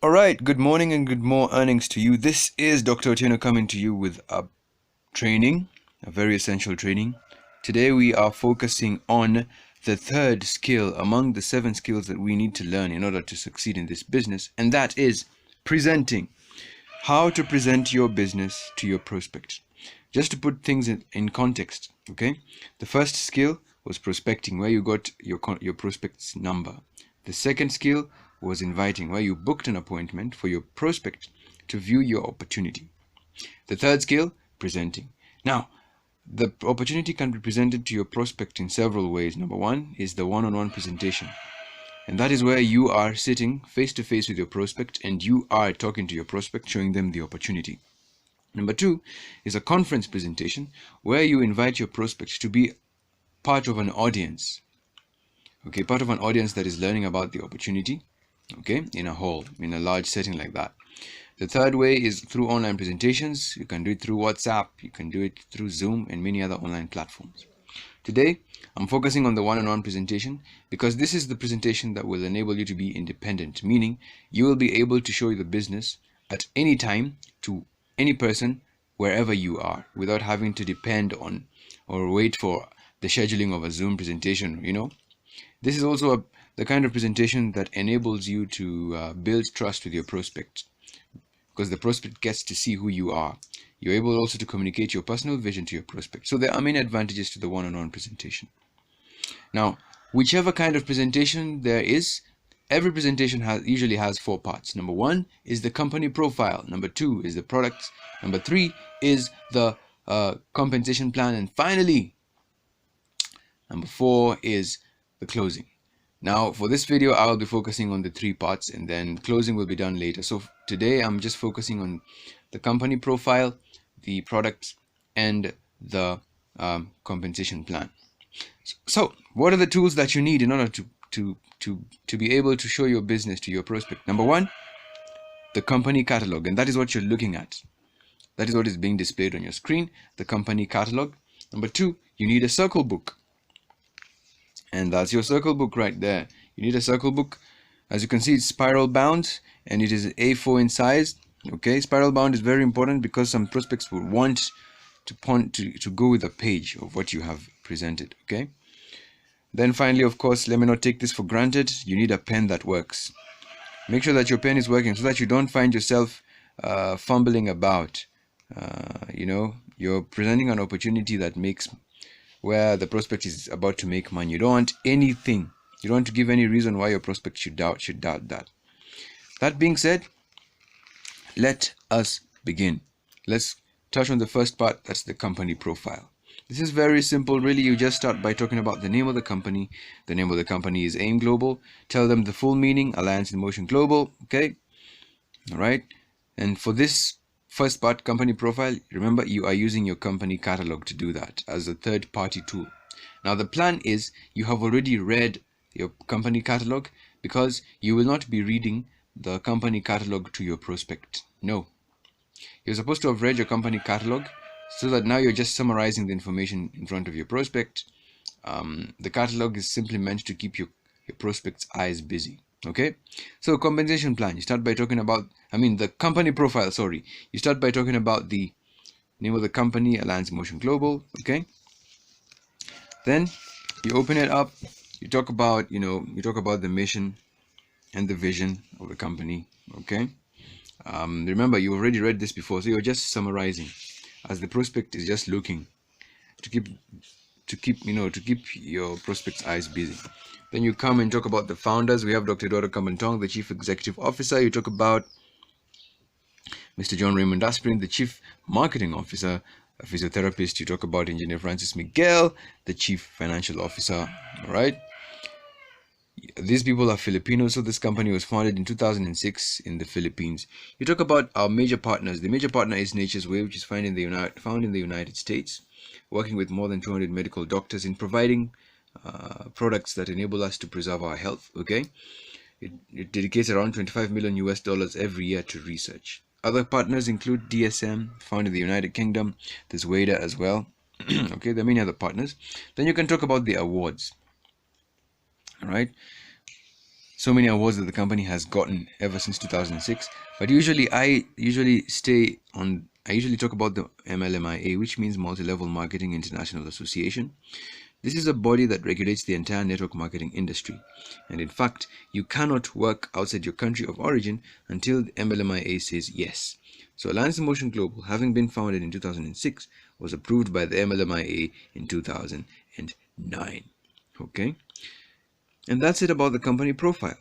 All right, good morning and good more earnings to you. This is Dr. Otieno coming to you with a training, a very essential training. Today we are focusing on the third skill among the 7 skills that we need to learn in order to succeed in this business, and that is presenting. How to present your business to your prospect. Just to put things in context, okay? The first skill was prospecting, where you got your prospect's number. The second skill was inviting, where you booked an appointment for your prospect to view your opportunity. The third skill, presenting. Now, the opportunity can be presented to your prospect in several ways. Number one is the one-on-one presentation. And that is where you are sitting face to face with your prospect and you are talking to your prospect, showing them the opportunity. Number two is a conference presentation where you invite your prospect to be part of an audience. Okay, part of an audience that is learning about the opportunity, okay, in a hall, in a large setting like that. The third way is through online presentations. You can do it through WhatsApp, you can do it through Zoom and many other online platforms. Today, I'm focusing on the one-on-one presentation because this is the presentation that will enable you to be independent, meaning you will be able to show the business at any time to any person wherever you are without having to depend on or wait for the scheduling of a Zoom presentation, This is also the kind of presentation that enables you to build trust with your prospect because the prospect gets to see who you are. You're able also to communicate your personal vision to your prospect. So there are many advantages to the one-on-one presentation. Now, whichever kind of presentation there is, every presentation usually has 4 parts. Number 1 is the company profile. Number 2 is the products. Number 3 is the compensation plan. And finally, number 4 is the closing. Now, for this video, I will be focusing on the 3 parts and then closing will be done later. So today, I'm just focusing on the company profile, the products, and the compensation plan. So, what are the tools that you need in order to be able to show your business to your prospect? Number 1, the company catalog, and that is what you're looking at. That is what is being displayed on your screen, the company catalog. Number 2, you need a circle book. And that's your circle book right there. You need a circle book. As you can see, it's spiral bound and it is A4 in size. Okay, spiral bound is very important because some prospects will want to go with a page of what you have presented. Okay. Then finally, of course, let me not take this for granted. You need a pen that works. Make sure that your pen is working so that you don't find yourself fumbling about. You're presenting an opportunity that makes where the prospect is about to make money. You don't want anything. You don't want to give any reason why your prospect should doubt that. That being said, let us begin. Let's touch on the first part, that's the company profile. This is very simple, really. You just start by talking about the name of the company. The name of the company is AIM Global. Tell them the full meaning, Alliance in Motion Global, okay? All right. And for this first part, company profile, remember you are using your company catalog to do that as a third-party tool. Now the plan is you have already read your company catalog because you will not be reading the company catalog to your prospect. No. You're supposed to have read your company catalog so that now you're just summarizing the information in front of your prospect. The catalog is simply meant to keep your prospect's eyes busy. Okay, so compensation plan, you start by talking about, the company profile, sorry. You start by talking about the name of the company, Alliance Motion Global, okay? Then you open it up, you talk about, the mission and the vision of the company, okay? Remember, you already read this before, so you're just summarizing as the prospect is just looking to keep your prospect's eyes busy. Then you come and talk about the founders. We have Dr. Eduardo Kambantong, the Chief Executive Officer. You talk about Mr. John Raymond Aspirin, the Chief Marketing Officer, a physiotherapist. You talk about Engineer Francis Miguel, the Chief Financial Officer. All right. These people are Filipinos, so this company was founded in 2006 in the Philippines. You talk about our major partners. The major partner is Nature's Way, which is found in the United States, working with more than 200 medical doctors in providing products that enable us to preserve our health. Okay, it dedicates around $25 million every year to research. Other partners include DSM, found in the United Kingdom. There's WADA as well. Okay, there are many other partners. Then you can talk about the awards. All right. so many awards that the company has gotten ever since 2006. But I usually talk about the MLMIA, which means Multi-Level Marketing International Association. This is a body that regulates the entire network marketing industry. And in fact, you cannot work outside your country of origin until the MLMIA says yes. So Alliance in Motion Global, having been founded in 2006, was approved by the MLMIA in 2009. Okay? And that's it about the company profile.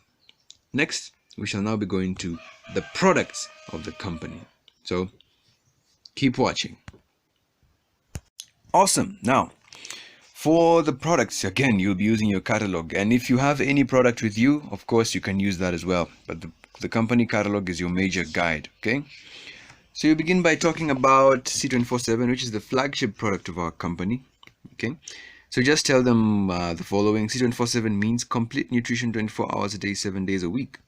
Next, we shall now be going to the products of the company. So keep watching. Awesome. Now, for the products, again, you'll be using your catalog. And if you have any product with you, of course, you can use that as well. But the company catalog is your major guide, okay? So you begin by talking about C24/7, which is the flagship product of our company, okay? So just tell them the following. C24/7 means complete nutrition 24 hours a day, 7 days a week.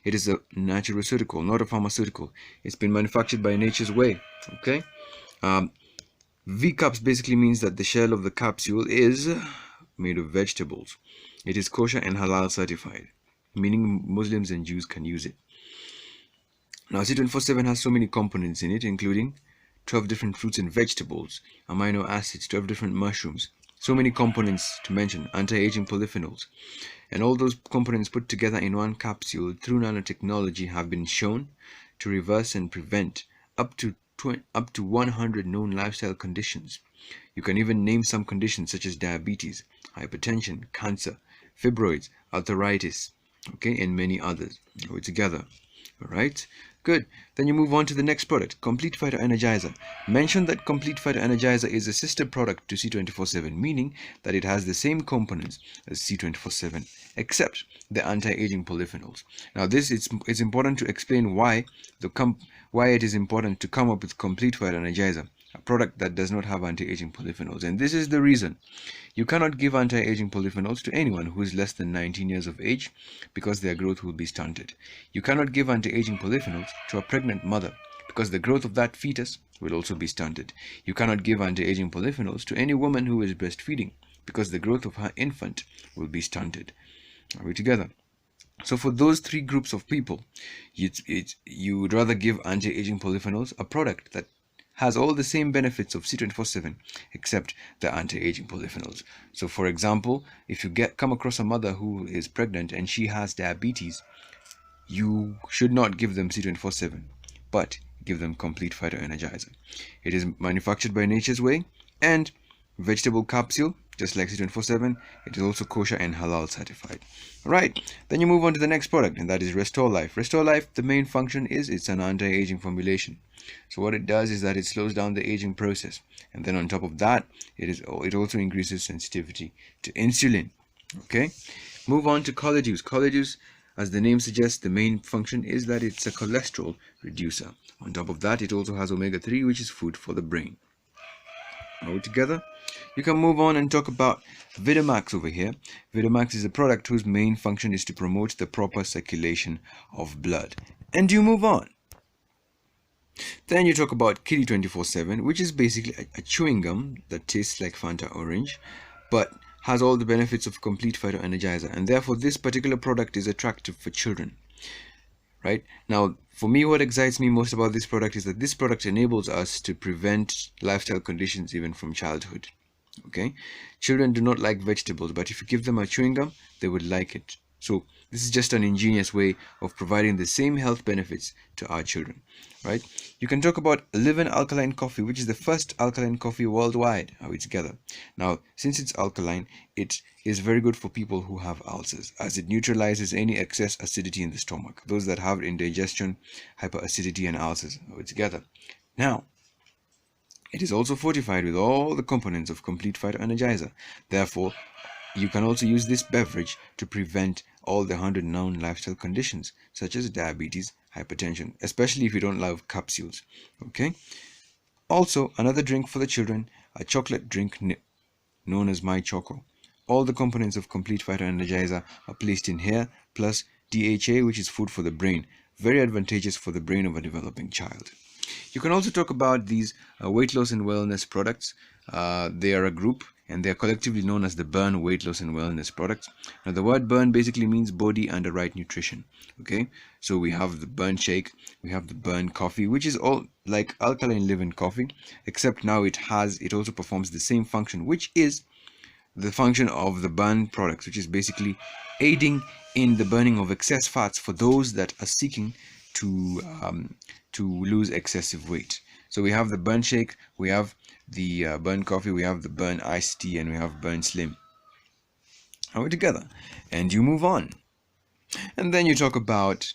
It is a naturalceutical, not a pharmaceutical. It's been manufactured by Nature's Way, okay? V-Caps basically means that the shell of the capsule is made of vegetables. It is kosher and halal certified, meaning Muslims and Jews can use it. Now, C24/7 has so many components in it, including 12 different fruits and vegetables, amino acids, 12 different mushrooms, so many components to mention, anti-aging polyphenols. And all those components put together in one capsule through nanotechnology have been shown to reverse and prevent up to 100 known lifestyle conditions. You can even name some conditions such as diabetes, hypertension, cancer, fibroids, arthritis, okay, and many others. Go together. All right, good. Then you move on to the next product, Complete Phyto Energizer. Mention that Complete Phyto Energizer is a sister product to C24/7, meaning that it has the same components as C24/7, except the anti-aging polyphenols. Now, it's important to explain why it is important to come up with Complete Phyto Energizer, a product that does not have anti-aging polyphenols. And this is the reason. You cannot give anti-aging polyphenols to anyone who is less than 19 years of age because their growth will be stunted. You cannot give anti-aging polyphenols to a pregnant mother because the growth of that fetus will also be stunted. You cannot give anti-aging polyphenols to any woman who is breastfeeding because the growth of her infant will be stunted. Are we together? So for those three groups of people, you would rather give anti-aging polyphenols, a product that has all the same benefits of C24/7 except the anti-aging polyphenols. So for example, if you come across a mother who is pregnant and she has diabetes, you should not give them C24/7, but give them Complete Phyto Energizer. It is manufactured by Nature's Way and vegetable capsule, just like C24/7. It is also kosher and halal certified. Right, then you move on to the next product, and that is Restore Life. Restore Life, the main function is it's an anti-aging formulation. So what it does is that it slows down the aging process, and then on top of that, it also increases sensitivity to insulin. Okay, move on to Collajuice. Collajuice, as the name suggests, the main function is that it's a cholesterol reducer. On top of that, it also has omega-3, which is food for the brain. All together, you can move on and talk about Vitamax over here. Vitamax is a product whose main function is to promote the proper circulation of blood. And you move on. Then you talk about Kitty 24/7, which is basically a chewing gum that tastes like Fanta Orange, but has all the benefits of Complete Phyto Energizer, and therefore this particular product is attractive for children. Right now, for me, what excites me most about this product is that this product enables us to prevent lifestyle conditions even from childhood. Okay, children do not like vegetables, but if you give them a chewing gum, they would like it. So this is just an ingenious way of providing the same health benefits to our children, right? You can talk about Livin Alkaline Coffee, which is the first alkaline coffee worldwide. Are we together? Now, since it's alkaline, it is very good for people who have ulcers, as it neutralizes any excess acidity in the stomach. Those that have indigestion, hyperacidity, and ulcers. Are we together? Now, it is also fortified with all the components of Complete Phyto Energizer. Therefore, you can also use this beverage to prevent all the 100 known lifestyle conditions, such as diabetes, hypertension, especially if you don't love capsules. Okay. Also, another drink for the children, a chocolate drink known as My Choco. All the components of Complete Phyto Energizer are placed in here, plus DHA, which is food for the brain. Very advantageous for the brain of a developing child. You can also talk about these weight loss and wellness products. They are a group, and they are collectively known as the Burn weight loss and wellness products. Now, the word Burn basically means body under right nutrition. Okay, so we have the Burn shake, we have the Burn coffee, which is all like alkaline leavened coffee, except now it also performs the same function, which is the function of the Burn products, which is basically aiding in the burning of excess fats for those that are seeking to lose excessive weight. So we have the Burn shake, we have the Burn coffee, we have the Burn iced tea, and we have Burn slim. Are we together? And you move on, and then you talk about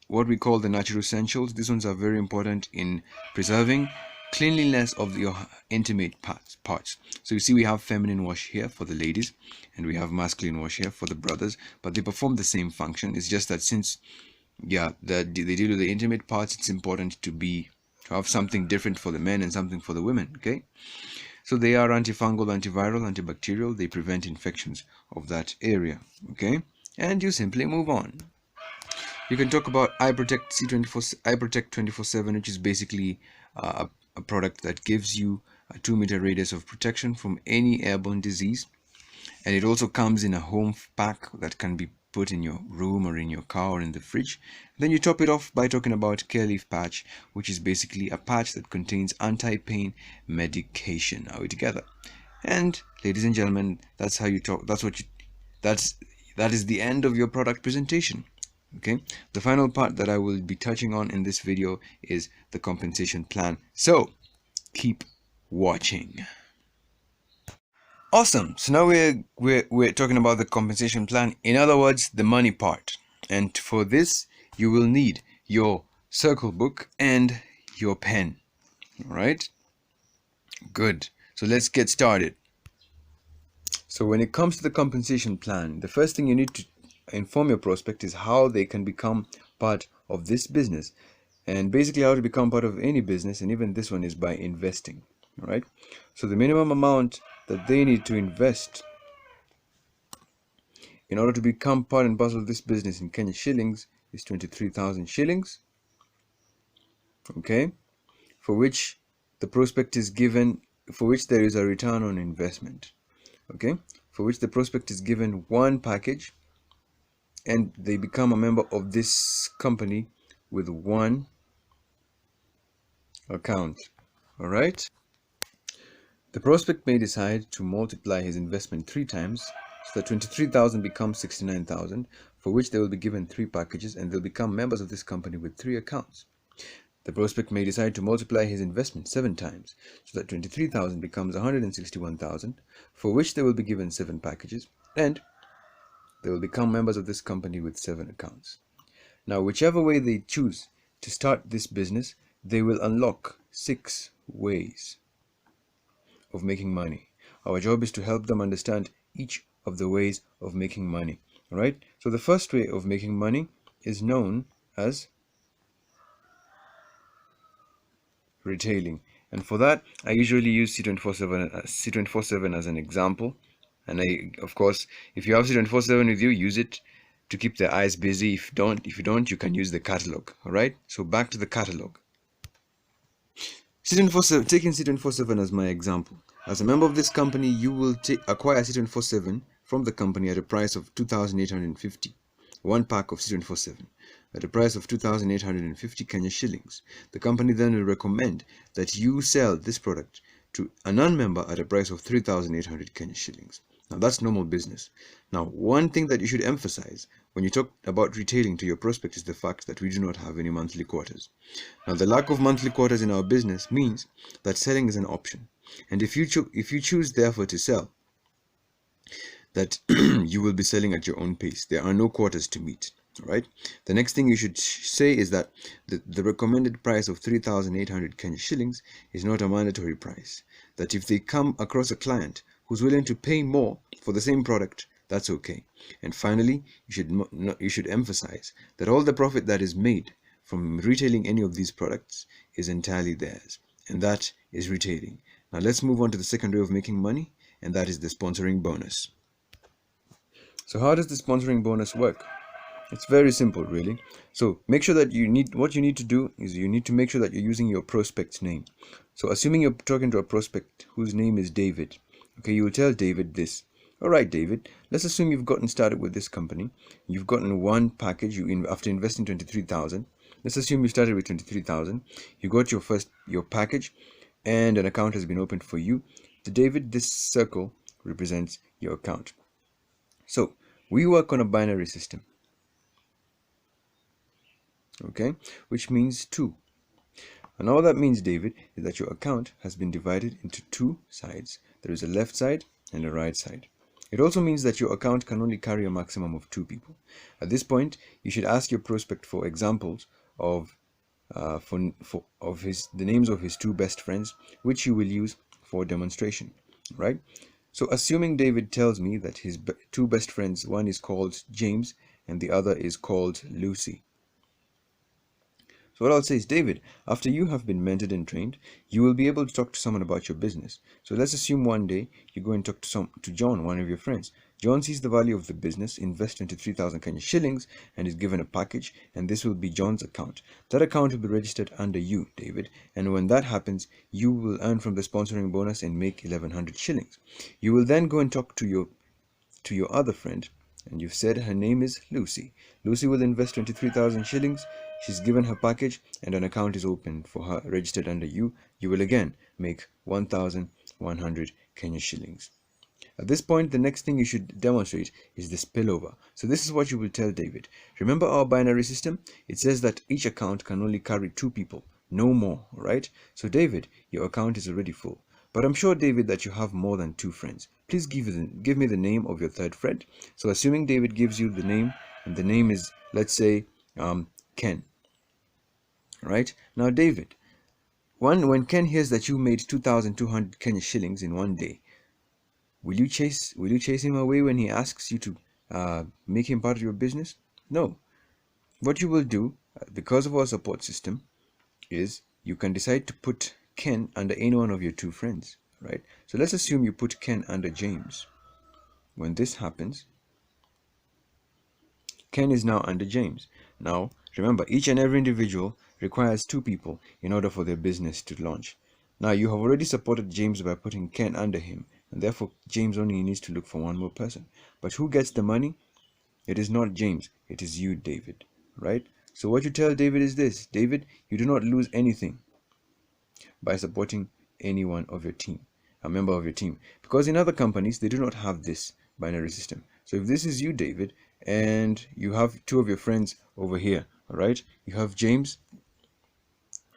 what we call the natural essentials. These ones are very important in preserving cleanliness of your intimate parts. So you see, we have feminine wash here for the ladies, and we have masculine wash here for the brothers, but they perform the same function. It's just that since they deal with the intimate parts, it's important to have something different for the men and something for the women. Okay, so they are antifungal, antiviral, antibacterial. They prevent infections of that area. Okay, and you simply move on. You can talk about iProtect C24, iProtect 24/7, which is basically a product that gives you a 2-meter radius of protection from any airborne disease, and it also comes in a home pack that can be put in your room or in your car or in the fridge. Then you top it off by talking about Care Leaf Patch, which is basically a patch that contains anti-pain medication. Are we together? And ladies and gentlemen, that's how you talk. That is the end of your product presentation. Okay, the final part that I will be touching on in this video is the compensation plan. So keep watching. Awesome. So now we're talking about the compensation plan. In other words, the money part. And for this, you will need your circle book and your pen. All right. Good. So let's get started. So when it comes to the compensation plan, the first thing you need to inform your prospect is how they can become part of this business, and basically how to become part of any business, and even this one is by investing. All right, so the minimum amount that they need to invest in order to become part and parcel of this business in Kenya shillings is 23,000 shillings. Okay, for which the prospect is given, for which there is a return on investment. Okay, for which the prospect is given one package, and they become a member of this company with one account. All right, the prospect may decide to multiply his investment 3 times, so that 23,000 becomes 69,000, for which they will be given 3 packages, and they'll become members of this company with 3 accounts. The prospect may decide to multiply his investment 7 times, so that 23,000 becomes 161,000, for which they will be given 7 packages, and they will become members of this company with 7 accounts. Now, whichever way they choose to start this business, they will unlock 6 ways of making money. Our job is to help them understand each of the ways of making money. All right? So the first way of making money is known as retailing. And for that, I usually use C24/7 as an example. And of course, if you have C24/7 with you, use it to keep their eyes busy. If you don't, you can use the catalog. All right. So back to the catalog. C24/7, taking C24/7 as my example. As a member of this company, you will acquire C24/7 from the company at a price of 2,850. One pack of C24/7 at a price of 2,850 Kenya shillings. The company then will recommend that you sell this product to a non-member at a price of 3,800 Kenya shillings. Now that's normal business. Now, one thing that you should emphasize when you talk about retailing to your prospect is the fact that we do not have any monthly quarters. Now, the lack of monthly quarters in our business means that selling is an option. And if you choose therefore to sell, that you will be selling at your own pace. There are no quarters to meet. All right. The next thing you should say is that the recommended price of 3,800 Kenya shillings is not a mandatory price. That if they come across a client who's willing to pay more for the same product, that's okay. And finally, you should emphasize that all the profit that is made from retailing any of these products is entirely theirs, and that is retailing. Now let's move on to the second way of making money, and that is the sponsoring bonus. So how does the sponsoring bonus work? It's very simple, really. So make sure that what you need to do is you need to make sure that you're using your prospect's name. So assuming you're talking to a prospect whose name is David, Okay, you will tell David this. All right, David, let's assume you've gotten started with this company. You've gotten one package after investing 23,000. Let's assume you started with 23,000. You got your package, and an account has been opened for you. To David, this circle represents your account. So we work on a binary system, okay, which means 2. And all that means, David, is that your account has been divided into 2 sides. There is a left side and a right side. It also means that your account can only carry a maximum of 2 people. At this point, you should ask your prospect for examples of the names of his 2 best friends, which you will use for demonstration, right? So assuming David tells me that his 2 best friends, one is called James and the other is called Lucy. So what I'll say is, David, after you have been mentored and trained, you will be able to talk to someone about your business. So let's assume one day you go and talk to John, one of your friends. John sees the value of the business, invests 23,000 Kenya shillings, and is given a package, and this will be John's account. That account will be registered under you, David, and when that happens, you will earn from the sponsoring bonus and make 1,100 shillings. You will then go and talk to your other friend, and you've said her name is Lucy. Lucy will invest 23,000 shillings. She's given her package and an account is opened for her, registered under you. You will again make 1,100 Kenya shillings. At this point, the next thing you should demonstrate is the spillover. So this is what you will tell David. Remember our binary system? It says that each account can only carry 2 people, no more, right? So David, your account is already full. But I'm sure, David, that you have more than 2 friends. Please give me the name of your 3rd friend. So assuming David gives you the name, and the name is, let's say, Ken. Right? Now, David, when Ken hears that you made 2,200 Kenya shillings in one day, will you chase him away when he asks you to make him part of your business? No. What you will do, because of our support system, is you can decide to put Ken under any one of your 2 friends, right? So let's assume you put Ken under James. When this happens, Ken is now under James. Now, remember, each and every individual requires 2 people in order for their business to launch. Now, you have already supported James by putting Ken under him, and therefore James only needs to look for one more person. But who gets the money? It is not James, it is you, David, right? So what you tell David is this: David, you do not lose anything by supporting anyone of your team, a member of your team, because in other companies they do not have this binary system. So if this is you, David, and you have 2 of your friends over here, all right, you have James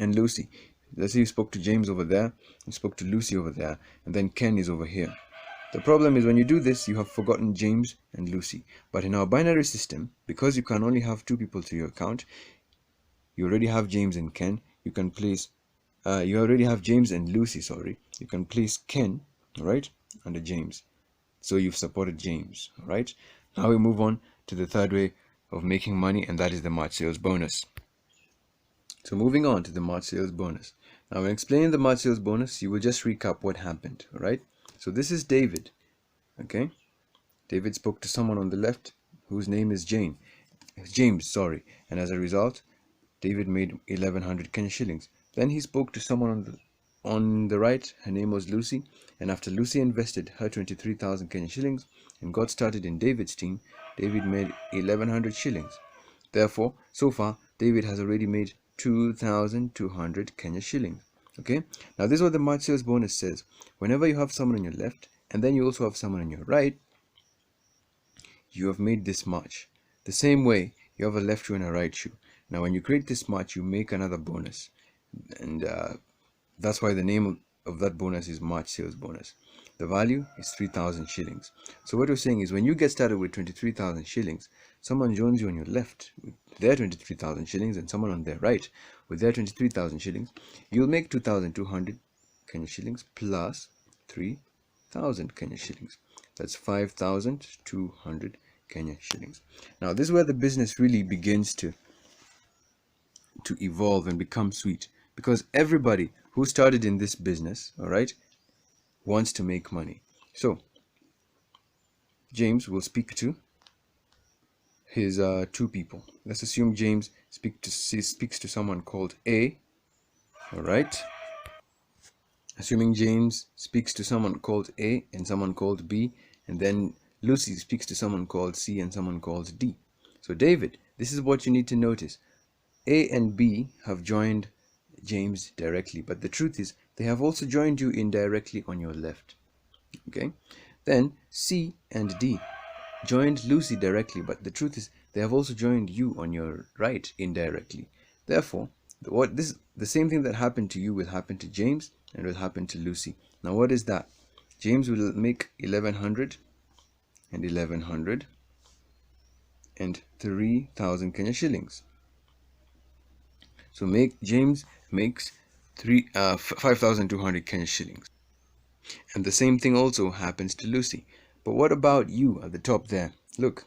and Lucy. Let's say you spoke to James over there, you spoke to Lucy over there, and then Ken is over here. The problem is when you do this, you have forgotten James and Lucy. But in our binary system, because you can only have 2 people to your account, you already have James and Ken. You can place you already have James and Lucy, sorry. You can place Ken, right, under James. So you've supported James, right? Now we move on to the 3rd way of making money, and that is the March sales bonus. So moving on to the March sales bonus. Now when explaining the March sales bonus, you will just recap what happened, right? So this is David, okay? David spoke to someone on the left whose name is James, sorry. And as a result, David made 1,100 Kenya shillings. Then he spoke to someone on the right. Her name was Lucy. And after Lucy invested her 23,000 Kenya shillings and got started in David's team, David made 1,100 shillings. Therefore, so far, David has already made 2,200 Kenya shillings. Okay, now this is what the March sales bonus says. Whenever you have someone on your left and then you also have someone on your right, you have made this much. The same way you have a left shoe and a right shoe. Now when you create this much, you make another bonus, and that's why the name of that bonus is March sales bonus. The value is 3,000 shillings. So what we're saying is, when you get started with 23,000 shillings, someone joins you on your left with their 23,000 shillings and someone on their right with their 23,000 shillings, you'll make 2,200 Kenya shillings plus 3,000 Kenya shillings. That's 5,200 Kenya shillings. Now this is where the business really begins to evolve and become sweet, because everybody who started in this business, all right, wants to make money. So James will speak to his 2 people. Let's assume James speaks to someone called A, all right, Assuming James speaks to someone called A and someone called B, and then Lucy speaks to someone called C and someone called D. So David, this is what you need to notice. A and B have joined James directly, but the truth is they have also joined you indirectly on your left. Okay? Then C and D joined Lucy directly, but the truth is they have also joined you on your right indirectly. Therefore, the same thing that happened to you will happen to James and will happen to Lucy. Now what is that? James will make 1100 and 1100 and 3000 Kenya shillings. So James makes 5,200 Kenya shillings. And the same thing also happens to Lucy. But what about you at the top there? Look,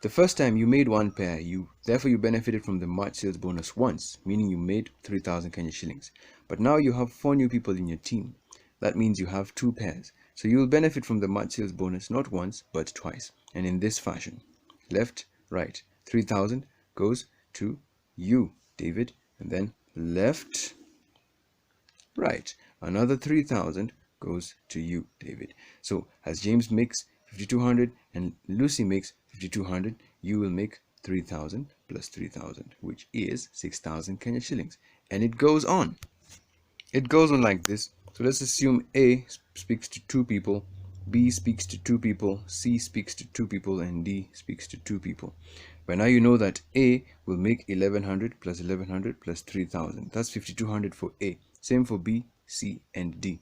the first time you made one pair, therefore you benefited from the March sales bonus once, meaning you made 3,000 Kenya shillings. But now you have 4 new people in your team. That means you have 2 pairs. So you will benefit from the March sales bonus not once, but twice. And in this fashion. Left, right. 3,000 goes to you, David. And then left, right. Another 3,000 goes to you, David. So as James makes 5,200 and Lucy makes 5,200, you will make 3,000 plus 3,000, which is 6,000 Kenya shillings. And it goes on. It goes on like this. So let's assume A speaks to 2 people, B speaks to 2 people, C speaks to 2 people, and D speaks to 2 people. By now you know that A will make 1100 plus 1100 plus 3,000. That's 5,200 for A. Same for B, C, and D.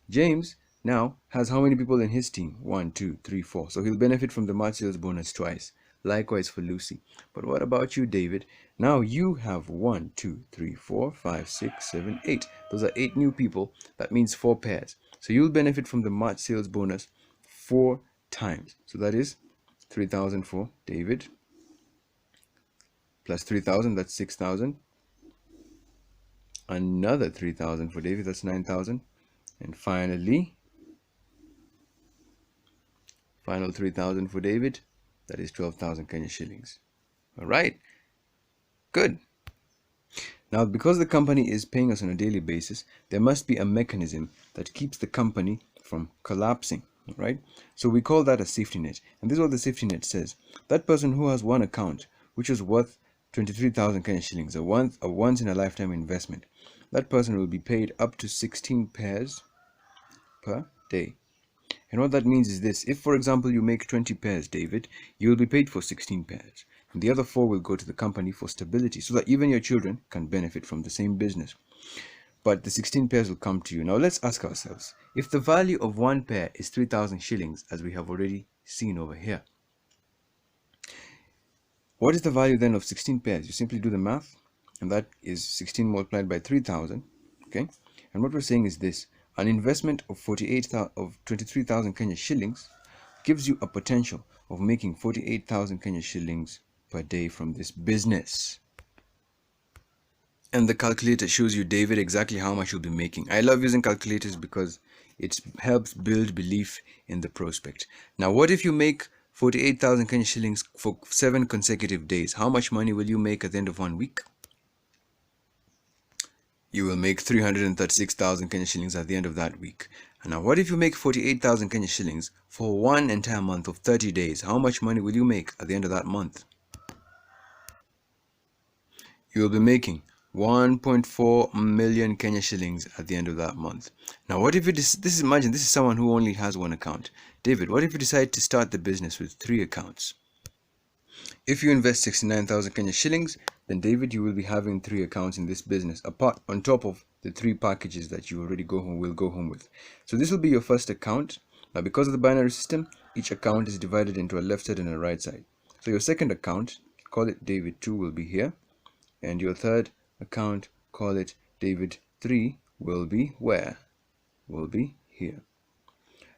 James now has how many people in his team? 1, 2, 3, 4. So he'll benefit from the March sales bonus twice. Likewise for Lucy. But what about you, David? Now you have 1, 2, 3, 4, 5, 6, 7, 8. Those are 8 new people. That means 4 pairs. So you'll benefit from the March sales bonus 4 times. So that is 3,000 for David. Plus 3,000, that's 6,000. Another 3,000 for David, that's 9,000. And finally, final 3,000 for David, that is 12,000 Kenya shillings. All right, good. Now, because the company is paying us on a daily basis, there must be a mechanism that keeps the company from collapsing, right? So we call that a safety net. And this is what the safety net says. That person who has one account, which is worth 23,000 Kenya shillings, a once in a lifetime investment, that person will be paid up to 16 pairs per day. And what that means is this: if, for example, you make 20 pairs, David, you will be paid for 16 pairs. And the other 4 will go to the company for stability, so that even your children can benefit from the same business. But the 16 pairs will come to you. Now let's ask ourselves, if the value of one pair is 3,000 shillings, as we have already seen over here, what is the value then of 16 pairs? You simply do the math, and that is 16 multiplied by 3,000. Okay, and what we're saying is this: an investment of 23,000 Kenya shillings gives you a potential of making 48,000 Kenya shillings per day from this business. And the calculator shows you, David, exactly how much you'll be making. I love using calculators because it helps build belief in the prospect. Now, what if you make 48,000 Kenya shillings for 7 consecutive days? How much money will you make at the end of 1 week? You will make 336,000 Kenya shillings at the end of that week. And now, what if you make 48,000 Kenya shillings for 1 entire month of 30 days? How much money will you make at the end of that month? You will be making 1.4 million Kenya shillings at the end of that month. Now, what if imagine this is someone who only has one account. David, what if you decide to start the business with 3 accounts? If you invest 69,000 Kenya shillings, then David, you will be having 3 accounts in this business, apart on top of the 3 packages that you already will go home with. So this will be your first account. Now, because of the binary system, each account is divided into a left side and a right side. So your second account, call it David 2, will be here, and your third account, call it David 3, will be where? Will be here.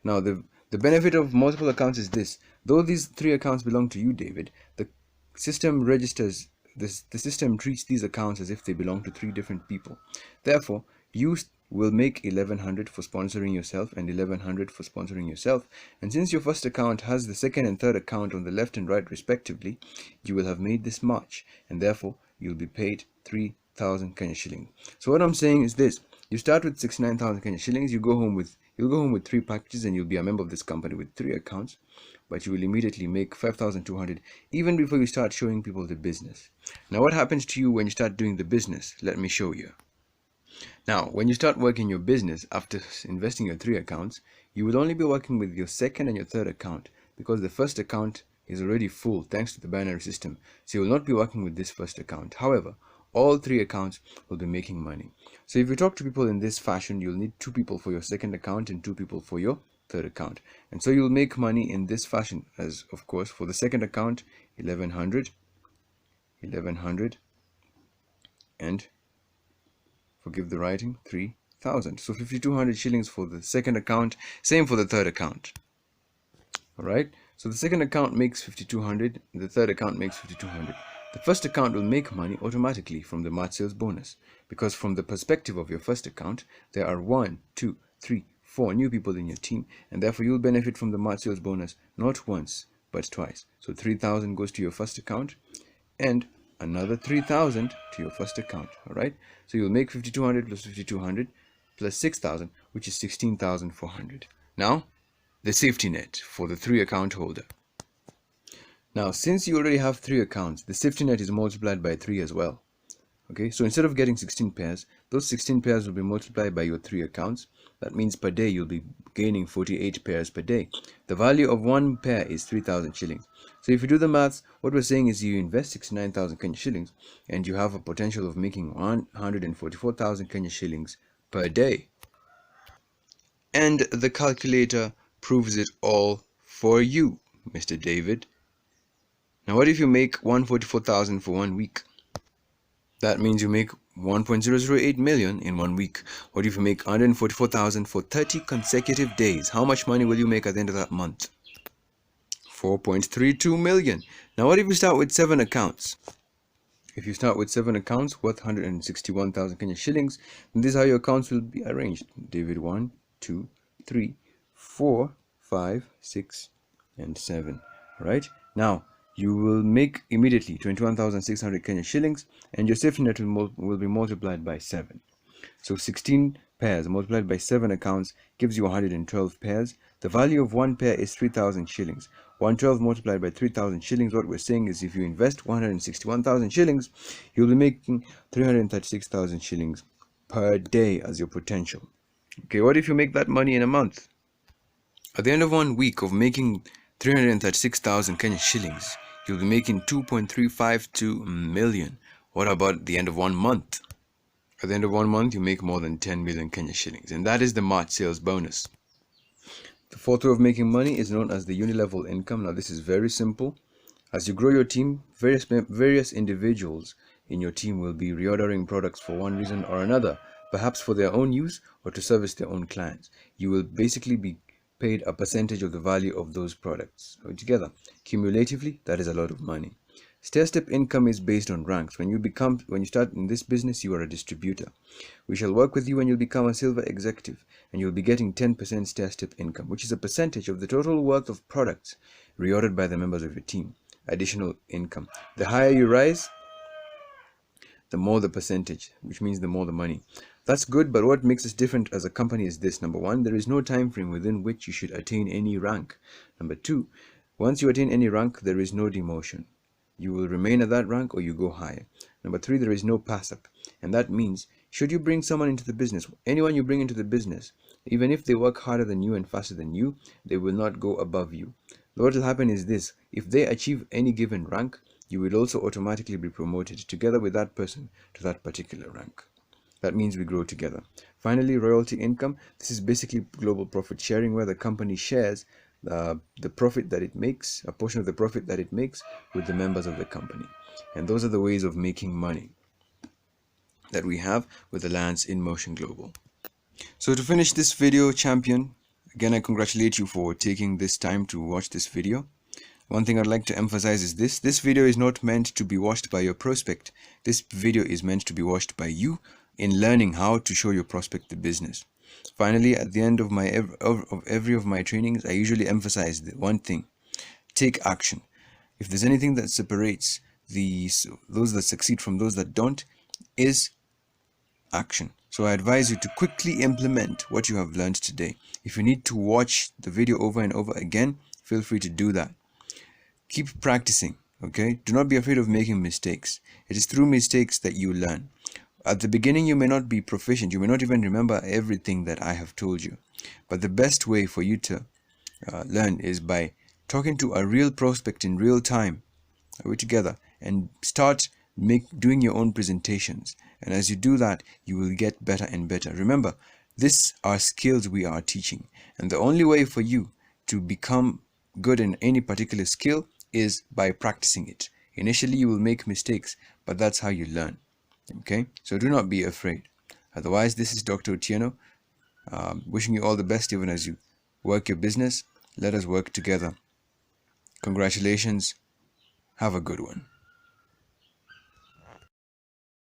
Now, the benefit of multiple accounts is this: though these 3 accounts belong to you, David, the system registers this. The system treats these accounts as if they belong to 3 different people. Therefore, you will make 1100 for sponsoring yourself and 1100 for sponsoring yourself. And since your first account has the second and third account on the left and right respectively, you will have made this match, and therefore you'll be paid 3,000 Kenya shilling. So what I'm saying is this: You start with 69,000 Kenya shillings. You'll go home with 3 packages, and you'll be a member of this company with 3 accounts. But you will immediately make 5,200 even before you start showing people the business. Now, what happens to you when you start doing the business? Let me show you. Now, when you start working your business after investing your 3 accounts, you will only be working with your second and your third account, because the first account is already full thanks to the binary system. So you will not be working with this first account. However, all 3 accounts will be making money. So if you talk to people in this fashion, you'll need 2 people for your second account and 2 people for your third account. And so you'll make money in this fashion, as of course for the second account 1100, and forgive the writing, 3,000. So 5,200 shillings for the second account, same for the third account. Alright, so the second account makes 5,200, the third account makes 5,200. The first account will make money automatically from the March sales bonus, because from the perspective of your first account, there are 1, 2, 3, 4 new people in your team, and therefore you'll benefit from the March sales bonus not once but twice. So 3,000 goes to your first account and another 3,000 to your first account. Alright, so you'll make 5,200 plus 5,200 plus 6,000, which is 16,400. Now the safety net for the 3 account holder. Now, since you already have 3 accounts, the safety net is multiplied by 3 as well. Okay, so instead of getting 16 pairs, those 16 pairs will be multiplied by your 3 accounts. That means per day you'll be gaining 48 pairs per day. The value of 1 pair is 3,000 shillings. So if you do the maths, what we're saying is you invest 69,000 Kenya shillings and you have a potential of making 144,000 Kenya shillings per day. And the calculator proves it all for you, Mr. David. Now, what if you make 144,000 for 1 week? That means you make 1.008 million in 1 week. What if you make 144,000 for 30 consecutive days? How much money will you make at the end of that month? 4.32 million. Now, what if you start with 7 accounts? If you start with 7 accounts worth 161,000 Kenya shillings, then this is how your accounts will be arranged. David 1, 2, 3, 4, 5, 6, and 7. Right? Now, you will make immediately 21,600 Kenya shillings, and your safety net will be multiplied by 7. So 16 pairs multiplied by 7 accounts gives you 112 pairs. The value of 1 pair is 3,000 shillings. 112 multiplied by 3,000 shillings, what we're saying is if you invest 161,000 shillings, you'll be making 336,000 shillings per day as your potential. Okay, what if you make that money in a month? At the end of 1 week of making 336,000 Kenya shillings, you'll be making 2.352 million. What about the end of 1 month? At the end of 1 month, you make more than 10 million Kenya shillings, and that is the March sales bonus. The fourth way of making money is known as the unilevel income. Now, this is very simple. As you grow your team, various individuals in your team will be reordering products for one reason or another, perhaps for their own use or to service their own clients. You will basically be paid a percentage of the value of those products. Altogether, cumulatively, that is a lot of money. Stair-step income is based on ranks. When you start in this business, you are a distributor. We shall work with you when you'll become a silver executive, and you'll be getting 10% stair-step income, which is a percentage of the total worth of products reordered by the members of your team. Additional income. The higher you rise, the more the percentage, which means the more the money. That's good, but what makes us different as a company is this. Number 1, there is no time frame within which you should attain any rank. Number 2, once you attain any rank, there is no demotion. You will remain at that rank or you go higher. Number 3, there is no pass-up. And that means, should you bring someone into the business, anyone you bring into the business, even if they work harder than you and faster than you, they will not go above you. What will happen is this: if they achieve any given rank, you will also automatically be promoted together with that person to that particular rank. That means we grow together. Finally, royalty income. This is basically global profit sharing, where the company shares the profit that it makes, a portion of the profit that it makes, with the members of the company. And those are the ways of making money that we have with Alliance in Motion Global. So to finish this video, champion, again, I congratulate you for taking this time to watch this video. One thing I'd like to emphasize is this video is not meant to be watched by your prospect. This video is meant to be watched by you in learning how to show your prospect the business. Finally, at the end of every of my trainings, I usually emphasize the one thing: take action. If there's anything that separates those that succeed from those that don't, is action. So So I advise you to quickly implement what you have learned today. If you need to watch the video over and over again, feel free to do that. Keep practicing, okay? Do not be afraid of making mistakes. It is through mistakes that you learn. At the beginning, you may not be proficient. You may not even remember everything that I have told you. But the best way for you to learn is by talking to a real prospect in real time. Are we together? And start doing your own presentations. And as you do that, you will get better and better. Remember, these are skills we are teaching. And the only way for you to become good in any particular skill is by practicing it. Initially, you will make mistakes, but that's how you learn. Okay? So do not be afraid. Otherwise, this is Dr. Otieno, wishing you all the best even as you work your business. Let us work together. Congratulations. Have a good one.